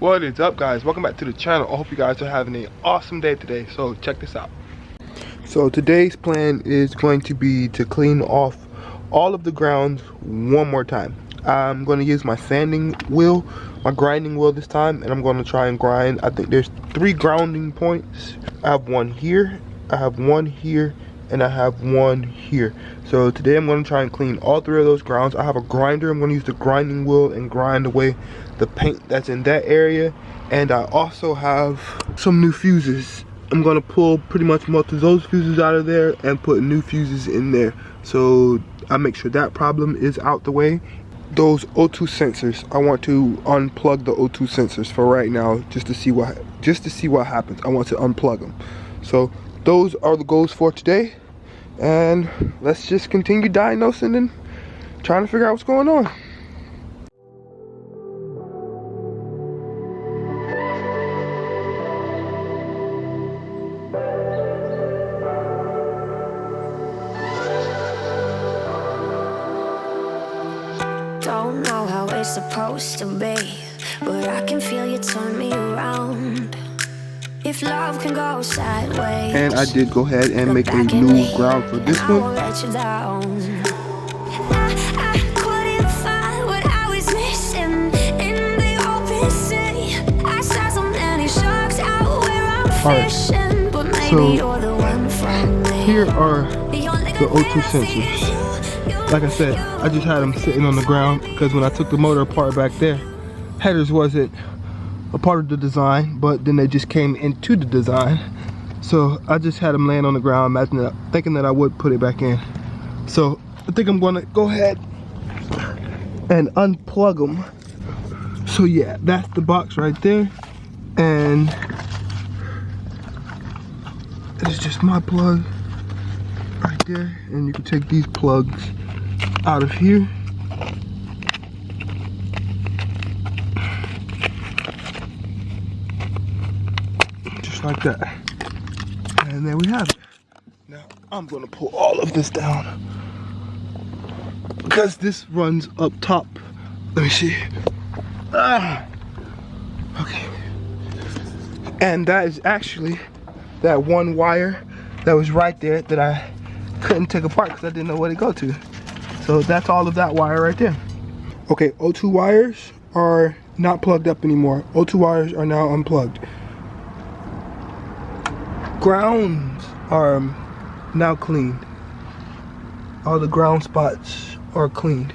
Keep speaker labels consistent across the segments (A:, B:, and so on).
A: What is up, guys? Welcome back to the channel. I hope you guys are having an awesome day today. So check this out. So today's plan is going to be to clean off all of the grounds one more time. I'm going to use my sanding wheel, my grinding wheel this time, and I'm going to try and grind. I think there's 3 grounding points. I have one here, I have one here, and I have one here. So today I'm going to try and clean all 3 of those grounds. I have a grinder. I'm going to use the grinding wheel and grind away the paint that's in that area. And I also have some new fuses. I'm going to pull pretty much most of those fuses out of there and put new fuses in there, so I make sure that problem is out the way. Those O2 sensors, I want to unplug the O2 sensors for right now, just to see what happens. I want to unplug them. So those are the goals for today, and let's just continue diagnosing and trying to figure out what's going on.
B: Don't know how it's supposed to be, but I can feel you turn me around. If love can go sideways.
A: And I did go ahead and make a new ground for this one.
B: I couldn't find what I was missing in the open sea. I saw so many sharks out where I'm fishing, but maybe you're the one from me.
A: Here are the O2 sensors. Like I said, I just had them sitting on the ground because when I took the motor apart back there, headers wasn't a part of the design, but then they just came into the design. So I just had them laying on the ground, thinking that I would put it back in. So I think I'm gonna go ahead and unplug them. So yeah, that's the box right there, and it's just my plug right there, and you can take these plugs out of here. Just like that. And there we have it. Now I'm gonna pull all of this down because this runs up top. Let me see. Okay. And that is actually that one wire that was right there that I couldn't take apart because I didn't know where to go to. So that's all of that wire right there. Okay, O2 wires are not plugged up anymore. O2 wires are now unplugged. Grounds are now cleaned. All the ground spots are cleaned.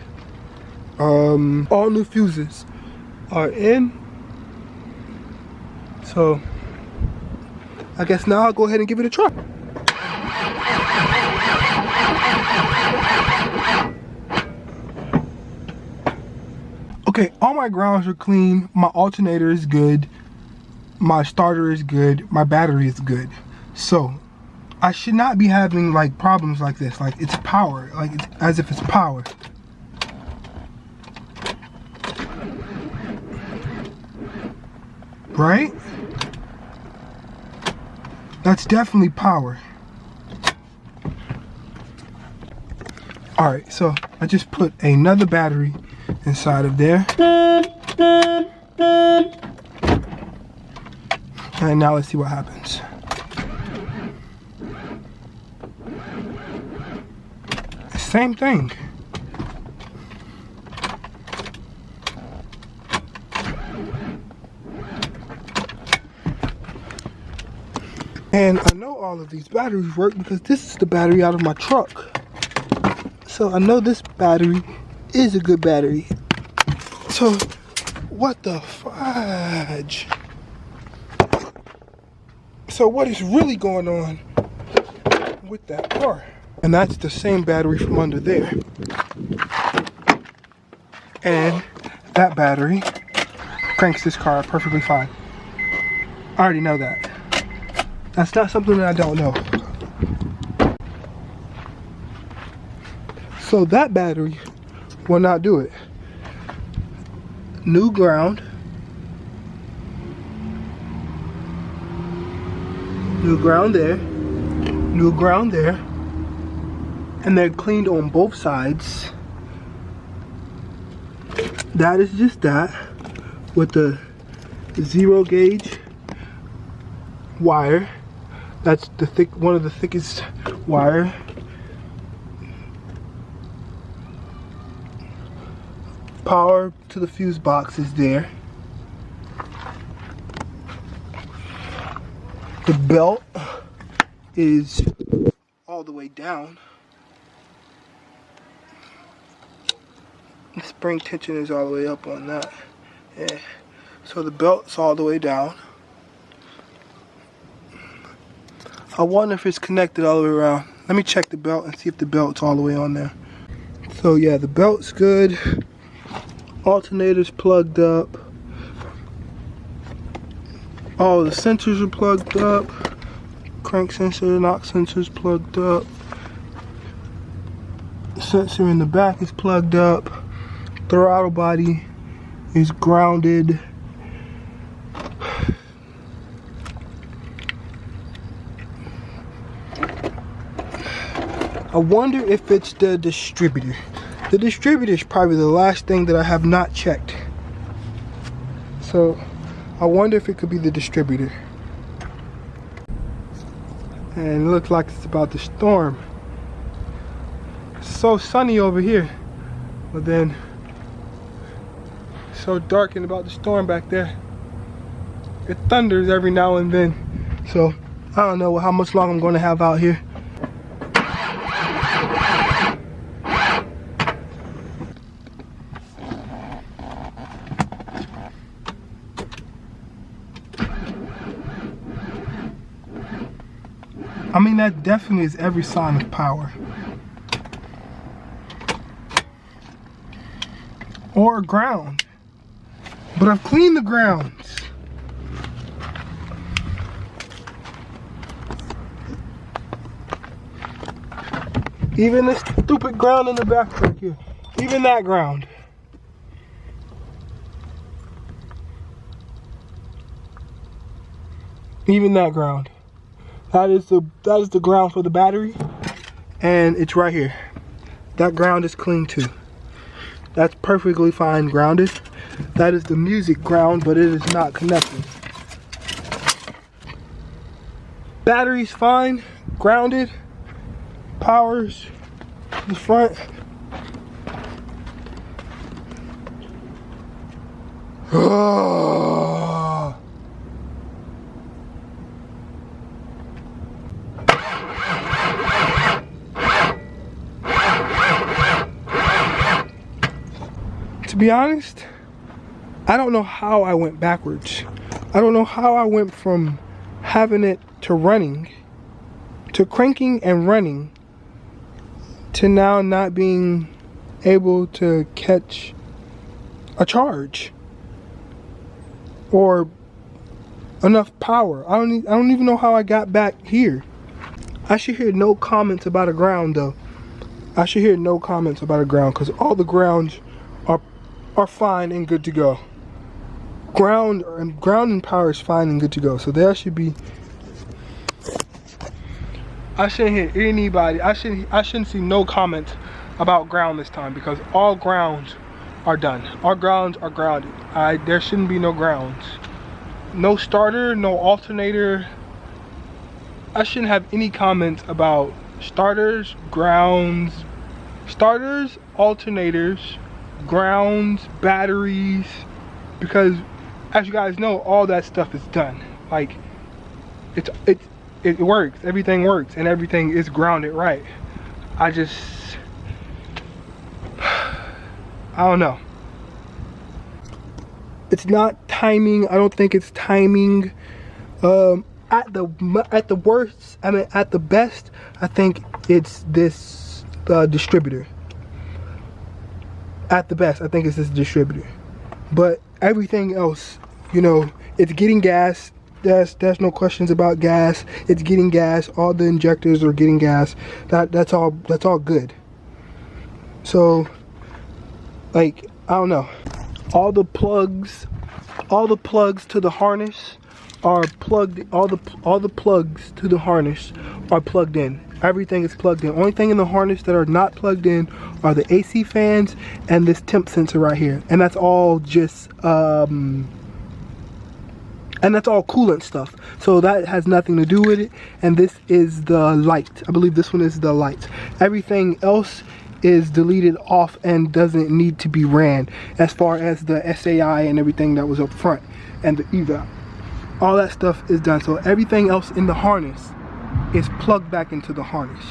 A: All new fuses are in. So I guess now I'll go ahead and give it a try. Okay, all my grounds are clean. My alternator is good. My starter is good. My battery is good. So I should not be having like problems like this. Like it's power. Like it's as if it's power. Right? That's definitely power. Alright, so I just put another battery inside of there. And now let's see what happens. Same thing. And I know all of these batteries work because this is the battery out of my truck. So I know this battery is a good battery. So what the fudge? So what is really going on with that car? And that's the same battery from under there. And that battery cranks this car perfectly fine. I already know that. That's not something that I don't know. So that battery will not do it. New ground. New ground there. New ground there. And they're cleaned on both sides. That is just that with the 0 gauge wire. That's the one of the thickest wire. Power to the fuse box is there. The belt is all the way down. The spring tension is all the way up on that. Yeah. So the belt's all the way down. I wonder if it's connected all the way around. Let me check the belt and see if the belt's all the way on there. So yeah, the belt's good. Alternator's plugged up. All the sensors are plugged up. Crank sensor, knock sensor's plugged up. The sensor in the back is plugged up. Throttle body is grounded. I wonder if it's the distributor. The distributor is probably the last thing that I have not checked. So I wonder if it could be the distributor. And it looks like it's about to storm. It's so sunny over here, but then it's so dark and about to storm back there. It thunders every now and then. So I don't know how much longer I'm going to have out here. I mean, that definitely is every sign of power. Or ground. But I've cleaned the grounds. Even this stupid ground in the back right here. Even that ground. Even that ground. That is the ground for the battery, and it's right here. That ground is clean too. That's perfectly fine grounded. That is the music ground, but it is not connected. Battery's fine, grounded. Powers the front. To be honest, I don't know how I went backwards. I don't know how I went from having it to running, to cranking and running, to now not being able to catch a charge or enough power. I don't even know how I got back here. I should hear no comments about a ground though. I should hear no comments about a ground, because all the grounds are fine and good to go. Ground and power is fine and good to go. So there should be. I shouldn't hear anybody. I shouldn't see no comments about ground this time, because all grounds are done. All grounds are grounded. There shouldn't be no grounds. No starter, no alternator. I shouldn't have any comments about starters, grounds, alternators, grounds, batteries, because as you guys know, all that stuff is done. Like it works, everything works, and everything is grounded right. I don't know. It's not timing. I don't think it's timing. At the worst, I mean at the best, I think it's this distributor. At the best, I think it's this distributor. But everything else, you know, it's getting gas. There's no questions about gas. It's getting gas. All the injectors are getting gas. That's all good. So, like, I don't know. All the plugs to the harness are plugged. All the plugs to the harness are plugged in. Everything is plugged in. Only thing in the harness that are not plugged in are the AC fans and this temp sensor right here. And that's all just And that's all coolant stuff, so that has nothing to do with it. And this is the light. I believe this one is the light. Everything else is deleted off and doesn't need to be ran, as far as the SAI and everything that was up front and the eval. All that stuff is done, so everything else in the harness is plugged back into the harness.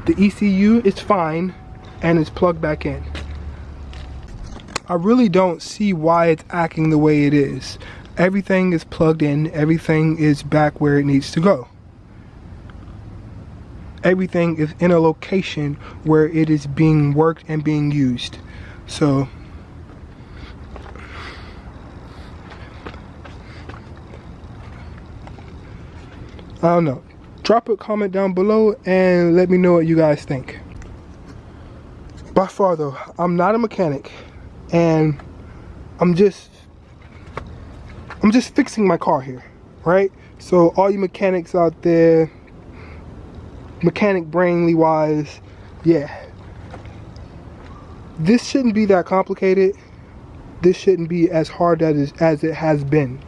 A: The ECU is fine and is plugged back in. I really don't see why it's acting the way it is. Everything is plugged in, everything is back where it needs to go. Everything is in a location where it is being worked and being used. So I don't know. Drop a comment down below and let me know what you guys think. By far though, I'm not a mechanic, and I'm just fixing my car here, right? So all you mechanics out there, mechanic brainly wise, yeah, this shouldn't be that complicated. This shouldn't be as hard as it has been,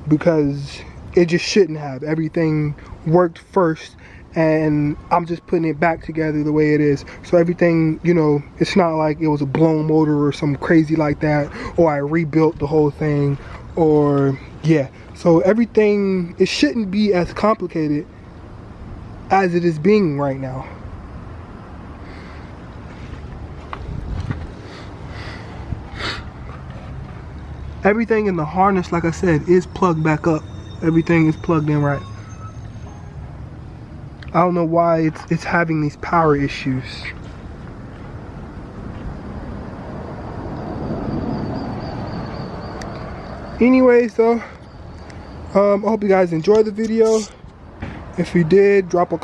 A: because it just shouldn't have. Everything worked first, and I'm just putting it back together the way it is. So everything, you know, it's not like it was a blown motor or something crazy like that, or I rebuilt the whole thing, or yeah. So everything, it shouldn't be as complicated as it is being right now. Everything in the harness, like I said, is plugged back up. Everything is plugged in right. I don't know why it's having these power issues. Anyways though, I hope you guys enjoyed the video. If you did, drop a comment.